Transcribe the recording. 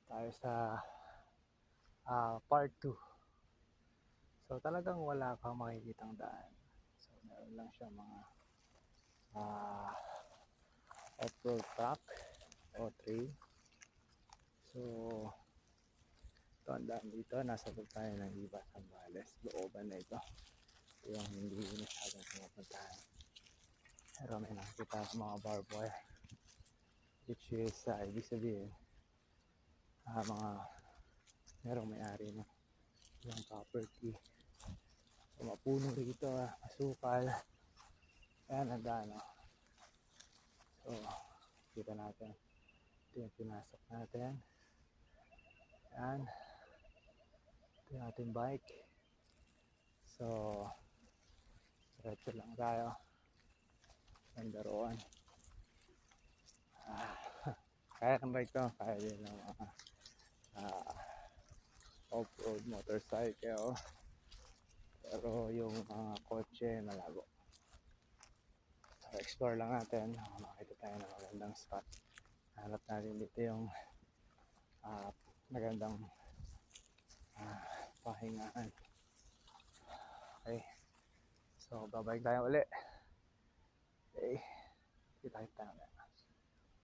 tayo sa part 2. So talagang wala kang makikitang daan. So meron lang siya mga off-road track o trail. So ito ang daan dito, nasa loob tayo ng Iba Zambales, looban na ito. Yung hindi masyadong pinapuntahan. Pero may nakikita sa mga barbed wire, which is ibig sabihin mga merong may-ari ng yung property. So mapuno rito, masukal. Ayan ang daan. So kita natin, ito yung pinasok natin. Ayan, ito yung ating bike. So diretso lang tayo ganda roon. Kaya ng bike to, kaya din ng off-road motorcycle, pero yung mga kotse malabo. So explore lang natin, makita tayo ng magandang spot. Hanap natin dito yung magandang pahingaan. Okay, so babalik tayo uli. Okay, kita tayo.